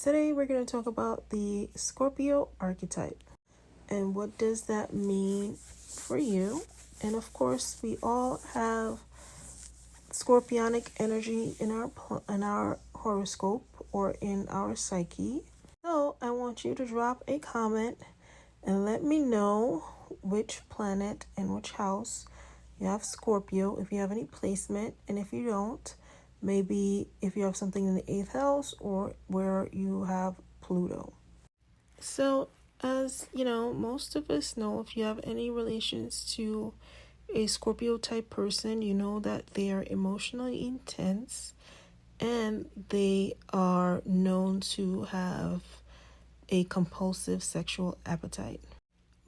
Today we're going to talk about the Scorpio archetype and what does that mean for you. And of course, we all have scorpionic energy in our horoscope or in our psyche. So, I want you to drop a comment and let me know which planet and which house you have Scorpio, if you have any placement, and if you don't, maybe if you have something in the 8th house or where you have Pluto. So, as you know, most of us know, if you have any relations to a Scorpio type person, you know that they are emotionally intense and they are known to have a compulsive sexual appetite.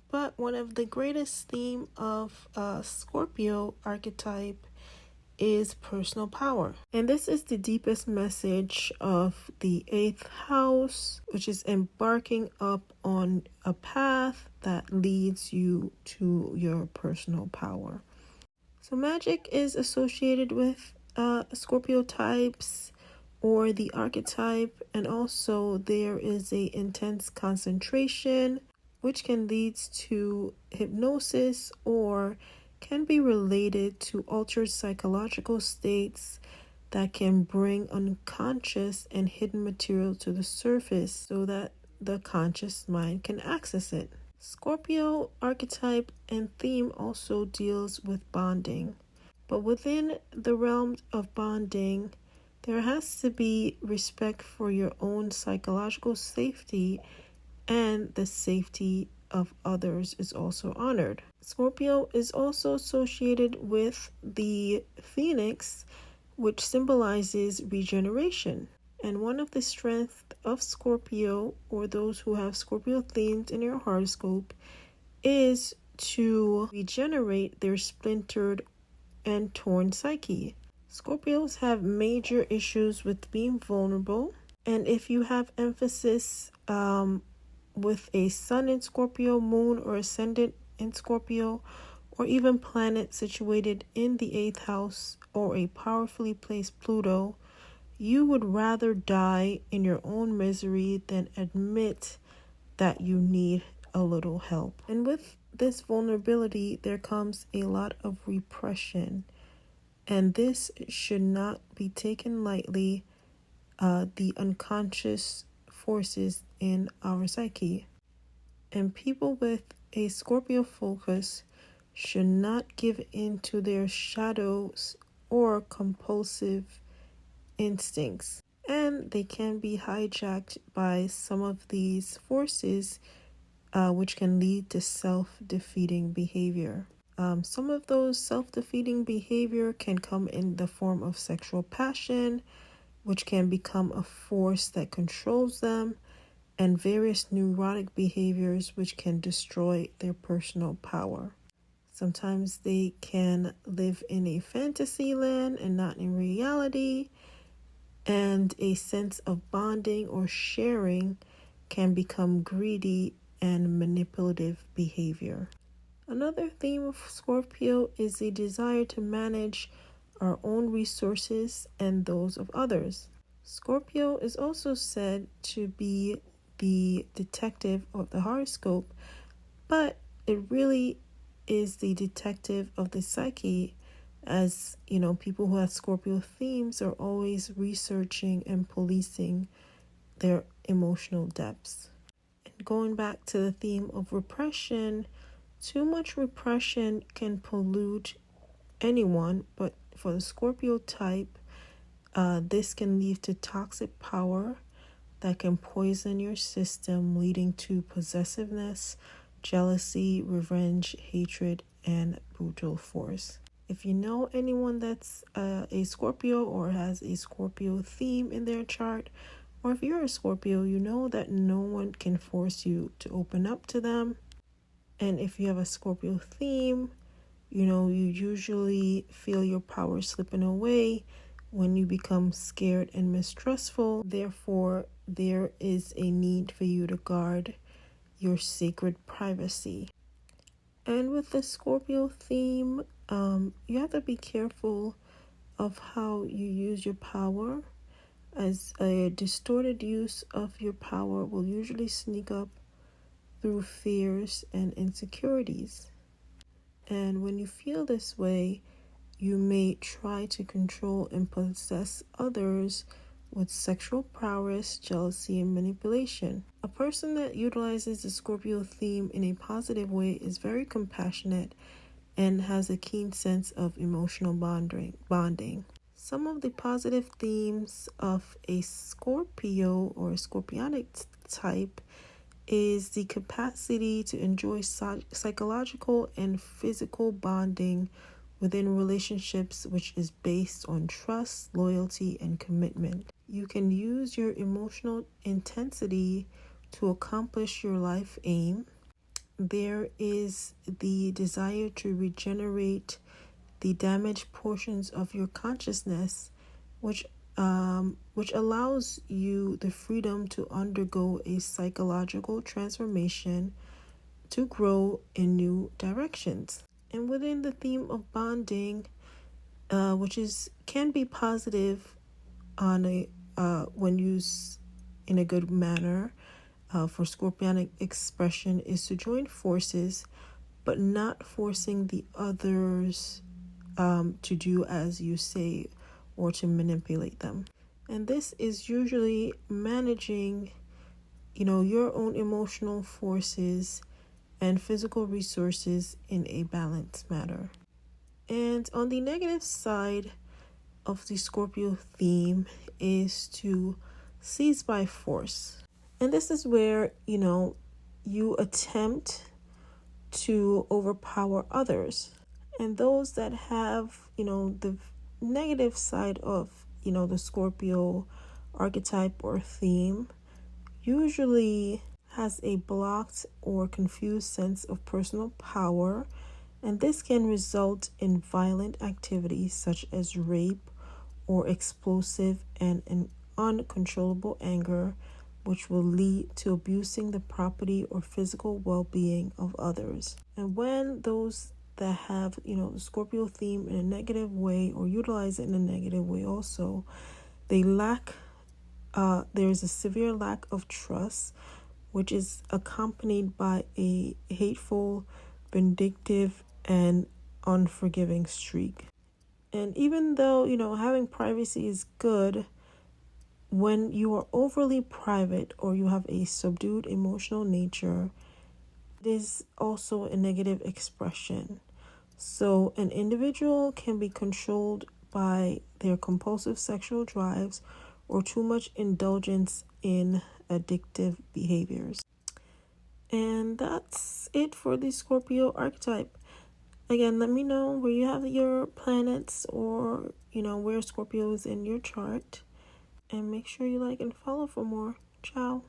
But one of the greatest theme of Scorpio archetype is personal power. And this is the deepest message of the 8th house, which is embarking up on a path that leads you to your personal power. So magic is associated with Scorpio types or the archetype, and also there is a intense concentration which can lead to hypnosis or can be related to altered psychological states that can bring unconscious and hidden material to the surface so that the conscious mind can access it. Scorpio archetype and theme also deals with bonding, but within the realm of bonding, there has to be respect for your own psychological safety, and the safety of others is also honored. Scorpio is also associated with the phoenix, which symbolizes regeneration. And one of the strengths of Scorpio, or those who have Scorpio themes in their horoscope, is to regenerate their splintered and torn psyche. Scorpios have major issues with being vulnerable, and if you have emphasis with a sun in Scorpio, moon or ascendant in Scorpio, or even planet situated in the 8th house or a powerfully placed Pluto, you would rather die in your own misery than admit that you need a little help. And with this vulnerability, there comes a lot of repression, and this should not be taken lightly. The unconscious forces in our psyche. And people with a Scorpio focus should not give in to their shadows or compulsive instincts. And they can be hijacked by some of these forces, which can lead to self-defeating behavior. Some of those self-defeating behavior can come in the form of sexual passion, which can become a force that controls them, and various neurotic behaviors which can destroy their personal power. Sometimes they can live in a fantasy land and not in reality, and a sense of bonding or sharing can become greedy and manipulative behavior. Another theme of Scorpio is a desire to manage our own resources and those of others. Scorpio is also said to be the detective of the horoscope, but it really is the detective of the psyche, as you know, people who have Scorpio themes are always researching and policing their emotional depths. And going back to the theme of repression, too much repression can pollute anyone, but for the Scorpio type, this can lead to toxic power that can poison your system, leading to possessiveness, jealousy, revenge, hatred, and brutal force. If you know anyone that's a Scorpio or has a Scorpio theme in their chart, or if you're a Scorpio, you know that no one can force you to open up to them. And if you have a Scorpio theme, you know, you usually feel your power slipping away when you become scared and mistrustful. Therefore, there is a need for you to guard your sacred privacy. And with the Scorpio theme, you have to be careful of how you use your power. as a distorted use of your power will usually sneak up through fears and insecurities. And when you feel this way, you may try to control and possess others with sexual prowess, jealousy, and manipulation. A person that utilizes the Scorpio theme in a positive way is very compassionate and has a keen sense of emotional bonding. Some of the positive themes of a Scorpio or scorpionic type is the capacity to enjoy psychological and physical bonding within relationships, which is based on trust, loyalty, and commitment. You can use your emotional intensity to accomplish your life aim. There is the desire to regenerate the damaged portions of your consciousness, which allows you the freedom to undergo a psychological transformation to grow in new directions. And within the theme of bonding, which can be positive on a when used in a good manner, for scorpionic expression is to join forces, but not forcing the others to do as you say or to manipulate them. And this is usually managing, your own emotional forces and physical resources in a balanced manner. And on the negative side of the Scorpio theme is to seize by force. And this is where, you attempt to overpower others. And those that have, the negative side of, the Scorpio archetype or theme usually has a blocked or confused sense of personal power, and this can result in violent activities such as rape or explosive and an uncontrollable anger, which will lead to abusing the property or physical well-being of others. And when those that have, the Scorpio theme in a negative way or utilize it in a negative way also, they lack there's a severe lack of trust, which is accompanied by a hateful, vindictive, and unforgiving streak. And even though, having privacy is good, when you are overly private or you have a subdued emotional nature, it is also a negative expression. So an individual can be controlled by their compulsive sexual drives or too much indulgence in addictive behaviors. And that's it for the Scorpio archetype. Again, let me know where you have your planets or, where Scorpio is in your chart. And make sure you like and follow for more. Ciao.